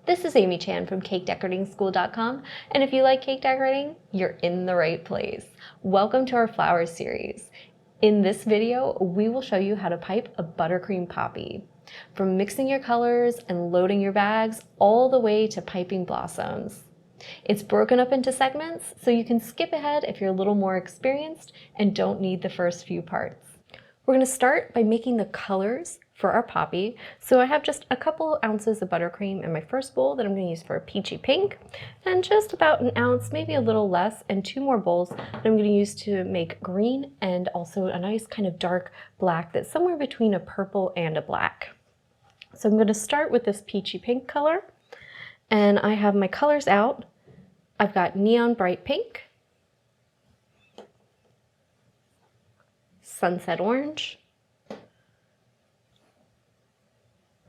This is Amy Chan from CakeDecoratingSchool.com, and if you like cake decorating, you're in the right place. Welcome to our flowers series. In this video, we will show you how to pipe a buttercream poppy. From mixing your colors and loading your bags, all the way to piping blossoms. It's broken up into segments, so you can skip ahead if you're a little more experienced and don't need the first few parts. We're going to start by making the colors for our poppy. So I have just a couple ounces of buttercream in my first bowl that I'm going to use for a peachy pink, and just about an ounce, maybe a little less, and 2 more bowls that I'm going to use to make green and also a nice kind of dark black that's somewhere between a purple and a black. So I'm going to start with this peachy pink color, and I have my colors out. I've got neon bright pink, sunset orange,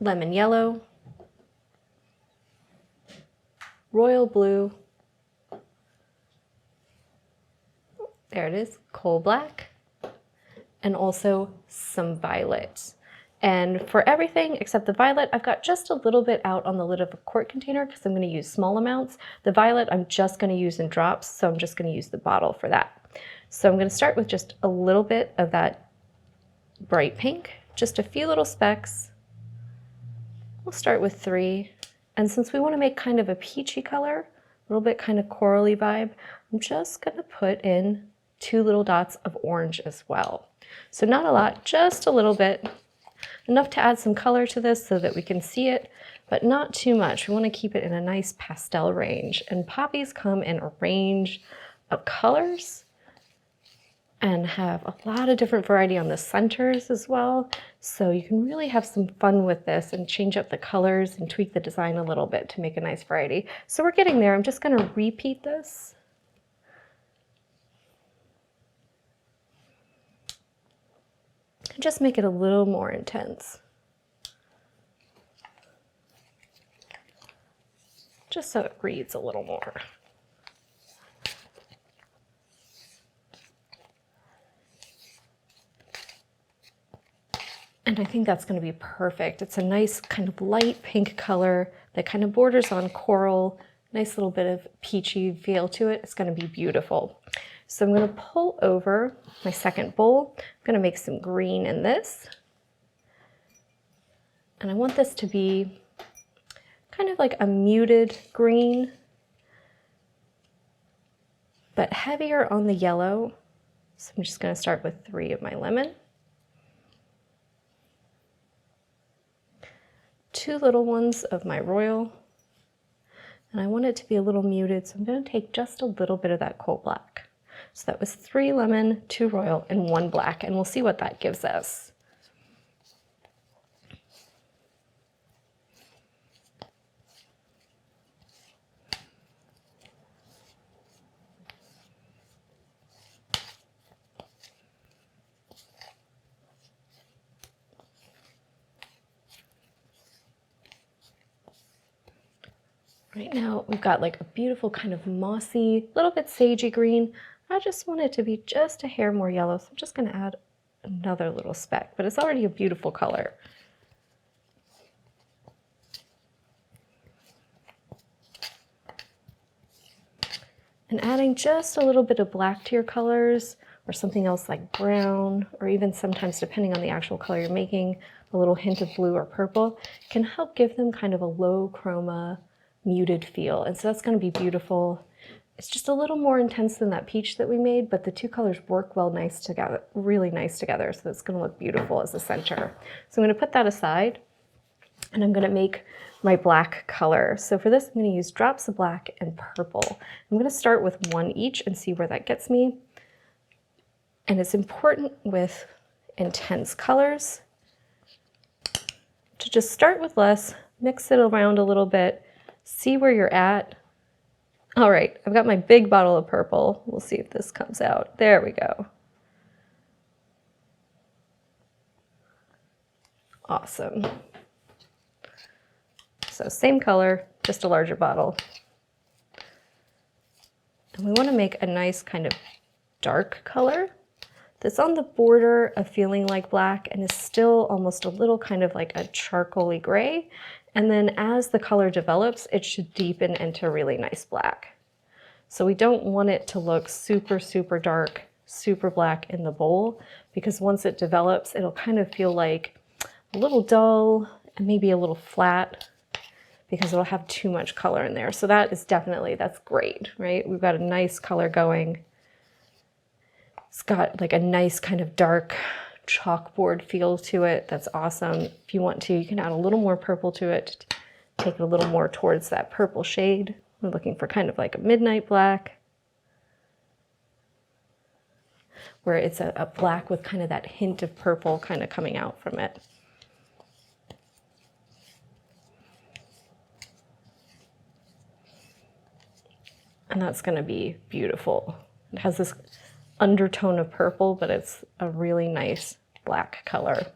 lemon yellow, royal blue, there it is, coal black, and also some violet. And for everything except the violet, I've got just a little bit out on the lid of a quart container because I'm going to use small amounts. The violet I'm just going to use in drops, so I'm just going to use the bottle for that. So I'm going to start with just a little bit of that bright pink, just a few little specks. We'll start with 3, and since we want to make kind of a peachy color, a little bit kind of corally vibe, I'm just going to put in 2 little dots of orange as well. So not a lot, just a little bit, enough to add some color to this so that we can see it, but not too much. We want to keep it in a nice pastel range, and poppies come in a range of colors and have a lot of different variety on the centers as well. So you can really have some fun with this and change up the colors and tweak the design a little bit to make a nice variety. So we're getting there. I'm just going to repeat this. And just make it a little more intense. Just so it reads a little more. And I think that's going to be perfect. It's a nice kind of light pink color that kind of borders on coral, nice little bit of peachy feel to it. It's going to be beautiful. So I'm going to pull over my second bowl. I'm going to make some green in this. And I want this to be kind of like a muted green, but heavier on the yellow. So I'm just going to start with 3 of my lemon. 2 little ones of my royal, and I want it to be a little muted, so I'm going to take just a little bit of that coal black. So that was 3 lemon, 2 royal, and 1 black, and we'll see what that gives us. Right now, we've got like a beautiful kind of mossy, little bit sagey green. I just want it to be just a hair more yellow, so I'm just going to add another little speck, but it's already a beautiful color. And adding just a little bit of black to your colors, or something else like brown, or even sometimes, depending on the actual color you're making, a little hint of blue or purple, can help give them kind of a low chroma, muted feel. And so that's going to be beautiful. It's just a little more intense than that peach that we made, but the 2 colors work well nice together, really nice together, so it's going to look beautiful as a center. So I'm going to put that aside, and I'm going to make my black color. So for this, I'm going to use drops of black and purple. I'm going to start with 1 each and see where that gets me. And it's important with intense colors to just start with less, mix it around a little bit, see where you're at. All right, I've got my big bottle of purple. We'll see if this comes out. There we go. Awesome. So same color, just a larger bottle. And we want to make a nice kind of dark color that's on the border of feeling like black and is still almost a little kind of like a charcoaly gray. And then as the color develops, it should deepen into really nice black. So we don't want it to look super, super dark, super black in the bowl, because once it develops, it'll kind of feel like a little dull and maybe a little flat because it'll have too much color in there. So that is definitely, that's great, right? We've got a nice color going. It's got like a nice kind of dark chalkboard feel to it. That's awesome. If you want to, you can add a little more purple to it, take it a little more towards that purple shade. We're looking for kind of like a midnight black, where it's a black with kind of that hint of purple kind of coming out from it. And that's going to be beautiful. It has this undertone of purple, but it's a really nice black color.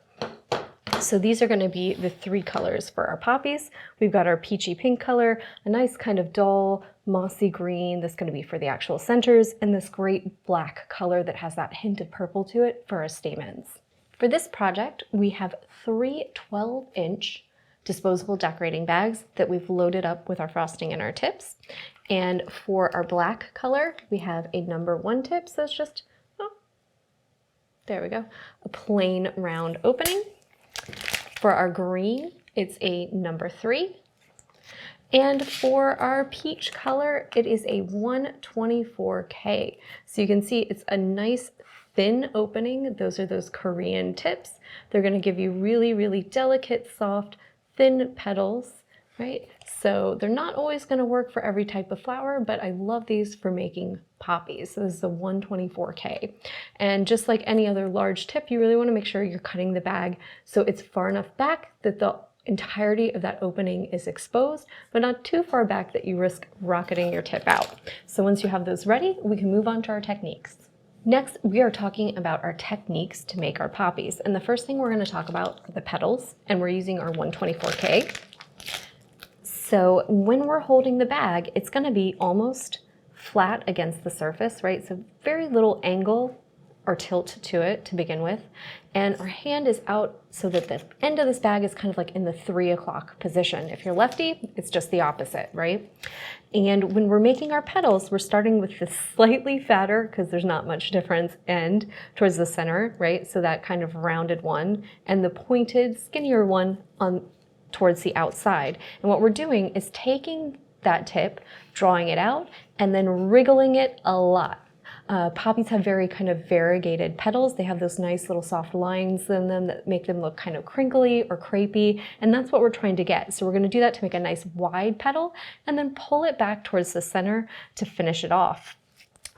So these are going to be the 3 colors for our poppies. We've got our peachy pink color, a nice kind of dull mossy green that's going to be for the actual centers, and this great black color that has that hint of purple to it for our stamens. For this project, we have 3 12-inch disposable decorating bags that we've loaded up with our frosting and our tips. And for our black color, we have a number 1 tip, so it's just, oh, there we go, a plain round opening. For our green, it's a number 3. And for our peach color, it is a 124K. So you can see it's a nice thin opening. Those are those Korean tips. They're going to give you really, really delicate, soft, thin petals, right? So they're not always going to work for every type of flower, but I love these for making poppies. So this is a 124K. And just like any other large tip, you really want to make sure you're cutting the bag so it's far enough back that the entirety of that opening is exposed, but not too far back that you risk rocketing your tip out. So once you have those ready, we can move on to our techniques. Next, we are talking about our techniques to make our poppies. And the first thing we're going to talk about are the petals, and we're using our 124K. So when we're holding the bag, it's going to be almost flat against the surface, right? So very little angle or tilt to it to begin with. And our hand is out so that the end of this bag is kind of like in the 3 o'clock position. If you're lefty, it's just the opposite, right? And when we're making our petals, we're starting with the slightly fatter, because there's not much difference, end towards the center, right? So that kind of rounded one, and the pointed, skinnier one on towards the outside. And what we're doing is taking that tip, drawing it out, and then wriggling it a lot. Poppies have very kind of variegated petals. They have those nice little soft lines in them that make them look kind of crinkly or crepey, and that's what we're trying to get. So we're going to do that to make a nice wide petal, and then pull it back towards the center to finish it off.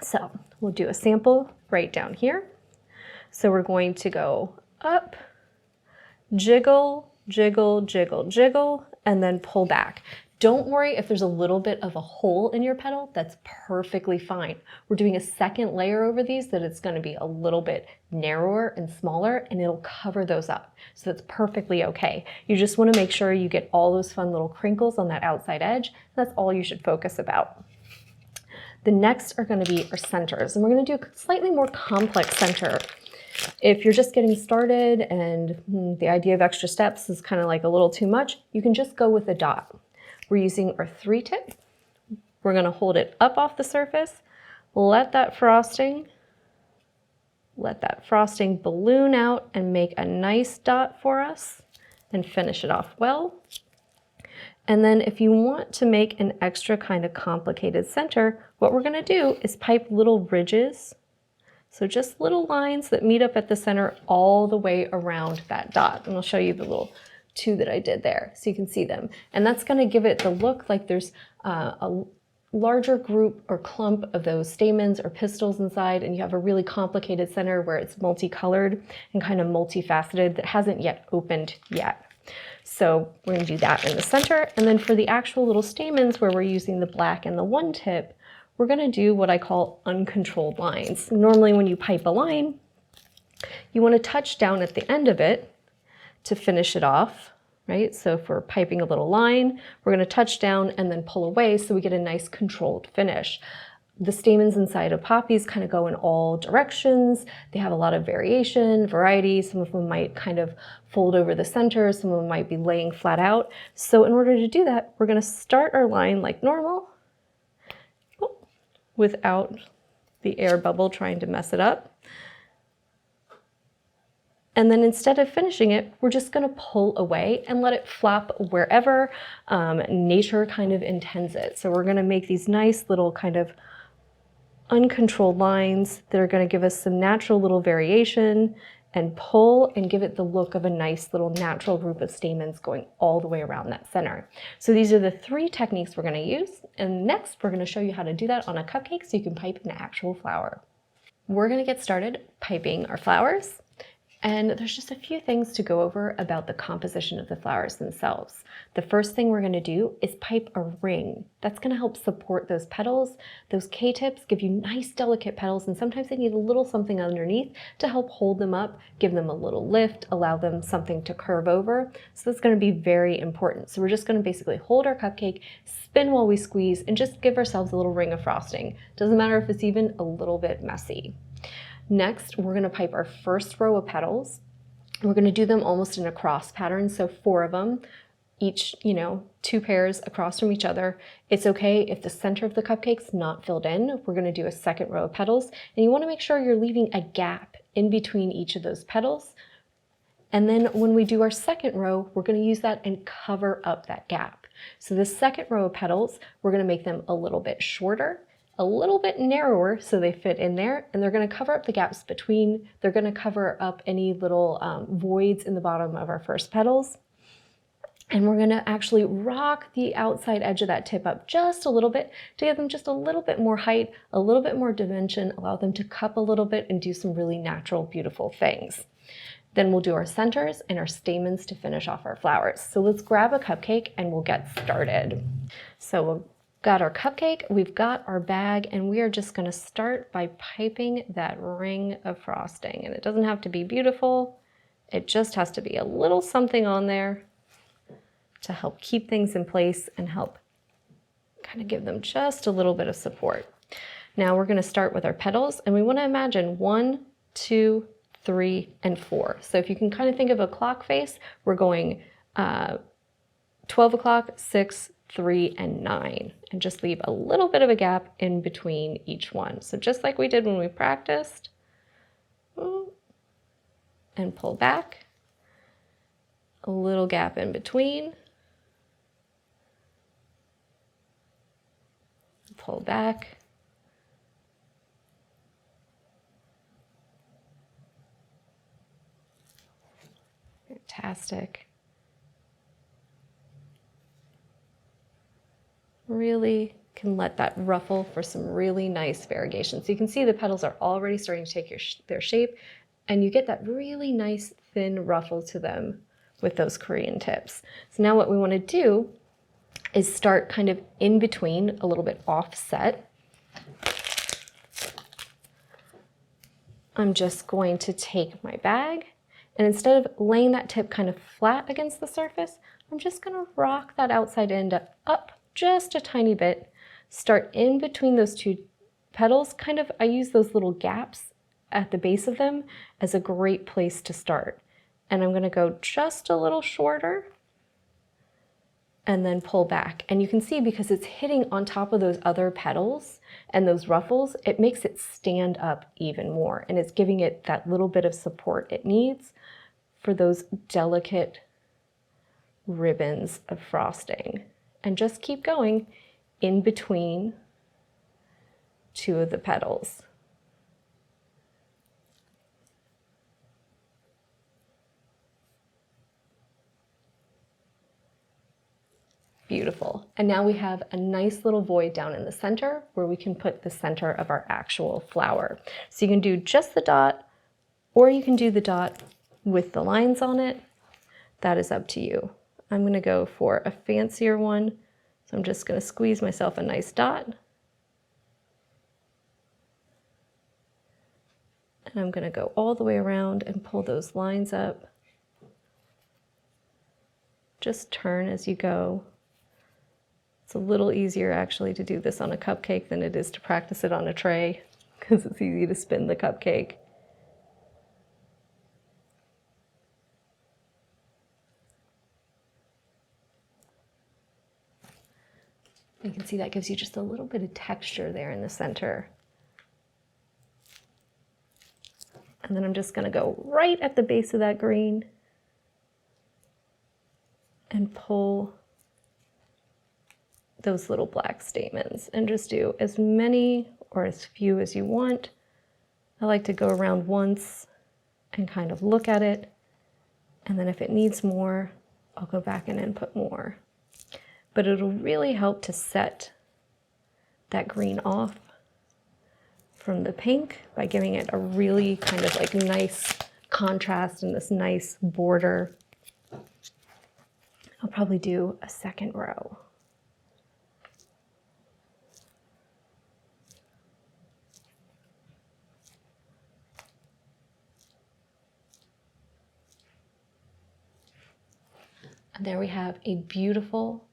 So we'll do a sample right down here. So we're going to go up, jiggle, jiggle, jiggle, jiggle, and then pull back. Don't worry if there's a little bit of a hole in your petal, that's perfectly fine. We're doing a second layer over these that it's going to be a little bit narrower and smaller, and it'll cover those up. So that's perfectly okay. You just want to make sure you get all those fun little crinkles on that outside edge. That's all you should focus about. The next are going to be our centers, and we're going to do a slightly more complex center. If you're just getting started and the idea of extra steps is kind of like a little too much, you can just go with a dot. We're using our 3 tip. We're going to hold it up off the surface, let that frosting balloon out and make a nice dot for us and finish it off well. And then if you want to make an extra kind of complicated center, what we're going to do is pipe little ridges. So just little lines that meet up at the center all the way around that dot. And I'll show you the little 2 that I did there so you can see them. And that's going to give it the look like there's a larger group or clump of those stamens or pistils inside, and you have a really complicated center where it's multicolored and kind of multifaceted that hasn't yet opened yet. So we're going to do that in the center. And then for the actual little stamens where we're using the black and the 1 tip, we're going to do what I call uncontrolled lines. Normally when you pipe a line, you want to touch down at the end of it to finish it off, right? So if we're piping a little line, we're going to touch down and then pull away so we get a nice controlled finish. the stamens inside of poppies kind of go in all directions. They have a lot of variation, variety. Some of them might kind of fold over the center. Some of them might be laying flat out. So in order to do that, we're going to start our line like normal without the air bubble trying to mess it up. And then instead of finishing it, we're just going to pull away and let it flop wherever nature kind of intends it. So we're going to make these nice little kind of uncontrolled lines that are going to give us some natural little variation, and pull and give it the look of a nice little natural group of stamens going all the way around that center. So these are the 3 techniques we're going to use. And next, we're going to show you how to do that on a cupcake so you can pipe an actual flower. We're going to get started piping our flowers. And there's just a few things to go over about the composition of the flowers themselves. The first thing we're going to do is pipe a ring. That's going to help support those petals. Those K-tips give you nice, delicate petals, and sometimes they need a little something underneath to help hold them up, give them a little lift, allow them something to curve over. So that's going to be very important. So we're just going to basically hold our cupcake, spin while we squeeze, and just give ourselves a little ring of frosting. Doesn't matter if it's even a little bit messy. Next, we're going to pipe our first row of petals. We're going to do them almost in a cross pattern, so 4 of them, each, 2 pairs across from each other. It's okay if the center of the cupcake's not filled in. We're going to do a second row of petals, and you want to make sure you're leaving a gap in between each of those petals. And then when we do our second row, we're going to use that and cover up that gap. So the second row of petals, we're going to make them a little bit shorter, a little bit narrower so they fit in there, and they're going to cover up the gaps between. They're going to cover up any little voids in the bottom of our first petals. And we're going to actually rock the outside edge of that tip up just a little bit to give them just a little bit more height, a little bit more dimension, allow them to cup a little bit and do some really natural, beautiful things. Then we'll do our centers and our stamens to finish off our flowers. So let's grab a cupcake and we'll get started. So we've got our cupcake, we've got our bag, and we are just going to start by piping that ring of frosting. And it doesn't have to be beautiful. It just has to be a little something on there to help keep things in place and help kind of give them just a little bit of support. Now we're going to start with our petals, and we want to imagine 1, 2, 3, and 4. So if you can kind of think of a clock face, we're going 12 o'clock, 6, 3, and 9, and just leave a little bit of a gap in between each one. So just like we did when we practiced, and pull back, a little gap in between, pull back, fantastic. Really can let that ruffle for some really nice variegation. So you can see the petals are already starting to take their shape, and you get that really nice thin ruffle to them with those Korean tips. So now what we want to do is start kind of in between, a little bit offset. I'm just going to take my bag, and instead of laying that tip kind of flat against the surface, I'm just going to rock that outside end up just a tiny bit. Start in between those 2 petals. Kind of, I use those little gaps at the base of them as a great place to start. And I'm going to go just a little shorter and then pull back. And you can see, because it's hitting on top of those other petals and those ruffles, it makes it stand up even more. And it's giving it that little bit of support it needs for those delicate ribbons of frosting. And just keep going in between 2 of the petals. Beautiful. And now we have a nice little void down in the center where we can put the center of our actual flower. So you can do just the dot, or you can do the dot with the lines on it. That is up to you. I'm going to go for a fancier one. So I'm just going to squeeze myself a nice dot. And I'm going to go all the way around and pull those lines up. Just turn as you go. It's a little easier actually to do this on a cupcake than it is to practice it on a tray because it's easy to spin the cupcake. You can see that gives you just a little bit of texture there in the center. And then I'm just going to go right at the base of that green and pull those little black stamens and just do as many or as few as you want. I like to go around once and kind of look at it. And then if it needs more, I'll go back in and put more. But it'll really help to set that green off from the pink by giving it a really kind of like nice contrast and this nice border. I'll probably do a second row. And there we have a beautiful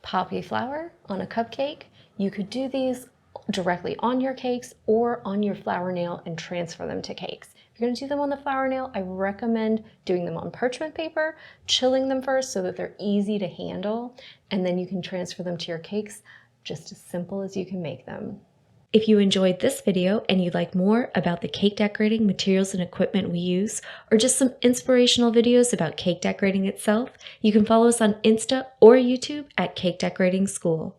poppy flower on a cupcake. You could do these directly on your cakes or on your flower nail and transfer them to cakes. If you're gonna do them on the flower nail, I recommend doing them on parchment paper, chilling them first so that they're easy to handle, and then you can transfer them to your cakes just as simple as you can make them. If you enjoyed this video and you'd like more about the cake decorating materials and equipment we use, or just some inspirational videos about cake decorating itself, you can follow us on Insta or YouTube at Cake Decorating School.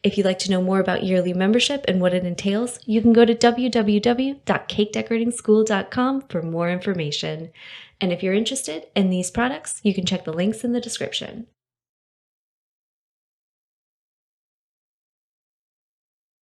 If you'd like to know more about yearly membership and what it entails, you can go to www.cakedecoratingschool.com for more information. And if you're interested in these products, you can check the links in the description.